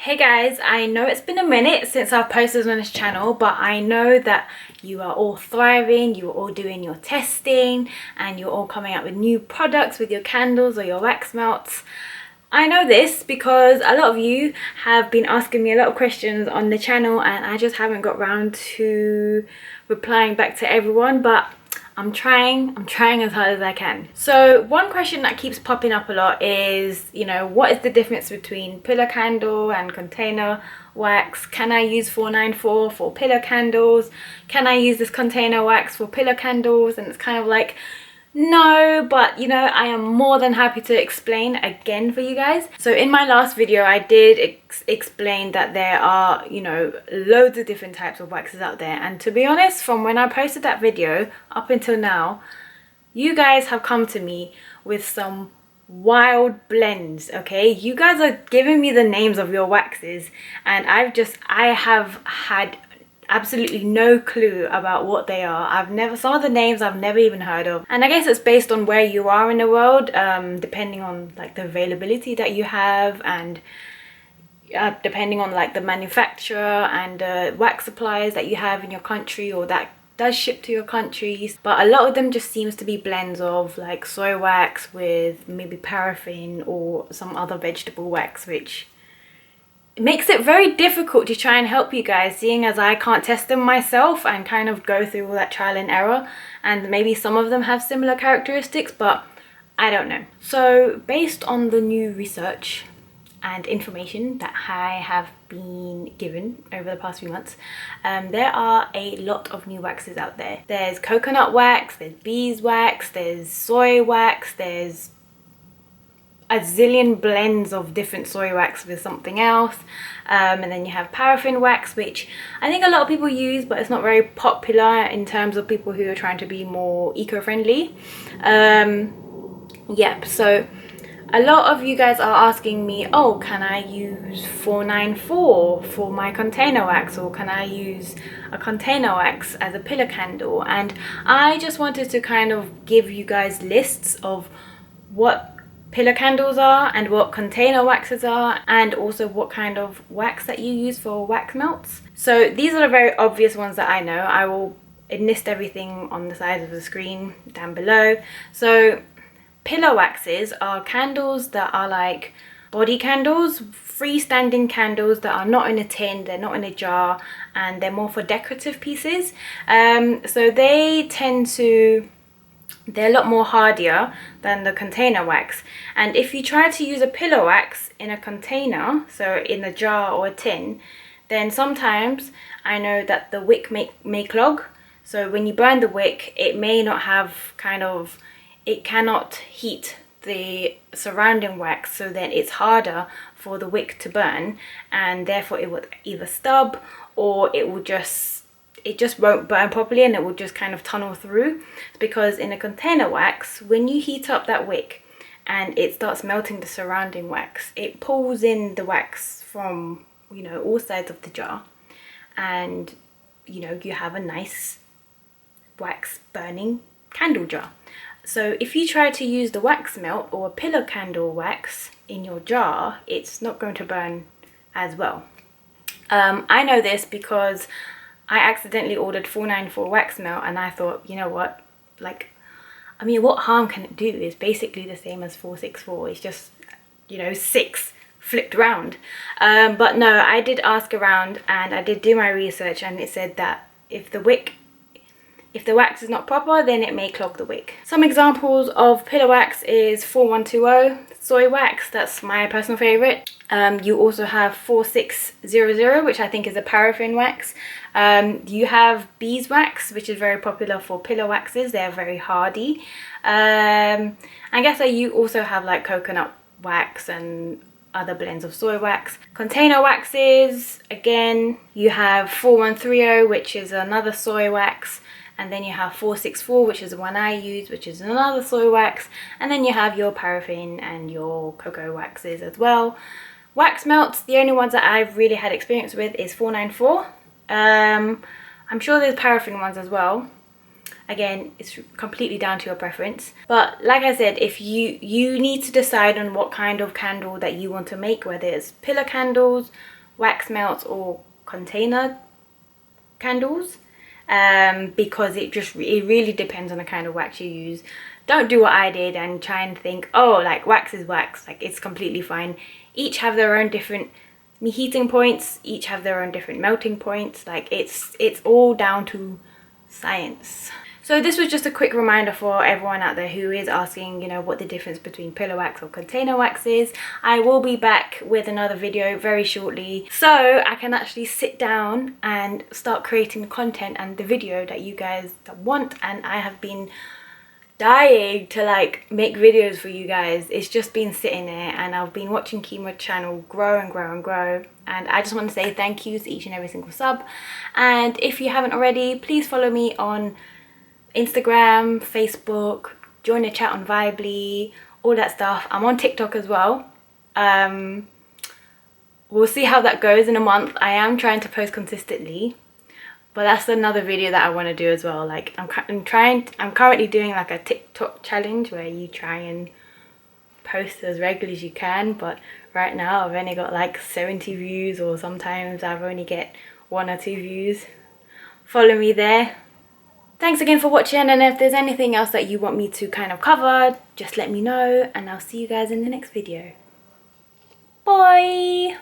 Hey guys, I know it's been a minute since I've posted on this channel, but I know that you are all thriving, you're all doing your testing, and you're all coming out with new products with your candles or your wax melts. I know this because a lot of you have been asking me a lot of questions on the channel and I just haven't got around to replying back to everyone, but I'm trying as hard as I can. So one question that keeps popping up a lot is, what is the difference between pillar candle and container wax? Can I use 494 for pillar candles? Can I use this container wax for pillar candles? And it's kind of like, no, but I am more than happy to explain again for you guys. So in my last video I did explain that there are loads of different types of waxes out there, and to be honest, from when I posted that video up until now, you guys have come to me with some wild blends. Okay, you guys are giving me the names of your waxes and I have had absolutely no clue about what they are. Some of the names I've never even heard of, and I guess it's based on where you are in the world, depending on like the availability that you have, and depending on like the manufacturer and wax suppliers that you have in your country or that does ship to your countries. But a lot of them just seems to be blends of like soy wax with maybe paraffin or some other vegetable wax, which makes it very difficult to try and help you guys, seeing as I can't test them myself and kind of go through all that trial and error, and maybe some of them have similar characteristics, but I don't know. So based on the new research and information that I have been given over the past few months, there are a lot of new waxes out there. There's coconut wax, there's beeswax, there's soy wax, there's a zillion blends of different soy wax with something else, and then you have paraffin wax, which I think a lot of people use, but it's not very popular in terms of people who are trying to be more eco-friendly. Yep, so a lot of you guys are asking me, oh, can I use 494 for my container wax, or can I use a container wax as a pillar candle? And I just wanted to kind of give you guys lists of what pillar candles are and what container waxes are, and also what kind of wax that you use for wax melts. So these are the very obvious ones that I know. I will list everything on the side of the screen down below. So pillar waxes are candles that are like body candles, freestanding candles that are not in a tin, they're not in a jar, and they're more for decorative pieces. So they're a lot more hardier than the container wax, and if you try to use a pillar wax in a container, so in a jar or a tin, then sometimes I know that the wick may clog. So when you burn the wick, it may not have it cannot heat the surrounding wax, so then it's harder for the wick to burn, and therefore it would either stub or it just won't burn properly, and it will just kind of tunnel through. Because in a container wax, when you heat up that wick and it starts melting the surrounding wax, it pulls in the wax from all sides of the jar, and you have a nice wax burning candle jar. So if you try to use the wax melt or a pillar candle wax in your jar, it's not going to burn as well. I know this because I accidentally ordered 494 wax melt, and I thought, what, what harm can it do? It's basically the same as 464. It's just 6 flipped around. But no, I did ask around and I did do my research, and it said that if the wax is not proper, then it may clog the wick. Some examples of pillar wax is 4120 soy wax, that's my personal favorite. You also have 4600, which I think is a paraffin wax. You have beeswax, which is very popular for pillar waxes. They're very hardy. I guess that you also have like coconut wax and other blends of soy wax. Container waxes, again, you have 4130, which is another soy wax. And then you have 464, which is the one I use, which is another soy wax. And then you have your paraffin and your cocoa waxes as well. Wax melts, the only ones that I've really had experience with is 494. I'm sure there's paraffin ones as well. Again, it's completely down to your preference. But like I said, if you need to decide on what kind of candle that you want to make, whether it's pillar candles, wax melts, or container candles, because it really depends on the kind of wax you use. Don't do what I did and try and think, oh, like wax is wax, like it's completely fine. Each have their own different heating points, each have their own different melting points. Like it's all down to science. So this was just a quick reminder for everyone out there who is asking, you know, what the difference between pillar wax or container wax is. I will be back with another video very shortly, so I can actually sit down and start creating content and the video that you guys want. And I have been dying to like make videos for you guys. It's just been sitting there, and I've been watching Kima's channel grow and grow and grow, and I just want to say thank you to each and every single sub. And if you haven't already, please follow me on Instagram, Facebook, join the chat on Vibely, all that stuff. I'm on TikTok as well. We'll see how that goes in a month. I am trying to post consistently, but that's another video that I want to do as well. Like I'm currently doing like a TikTok challenge where you try and post as regularly as you can, but right now I've only got like 70 views, or sometimes I've only get 1 or 2 views. Follow me there. Thanks again for watching, and if there's anything else that you want me to kind of cover, just let me know, and I'll see you guys in the next video. Bye!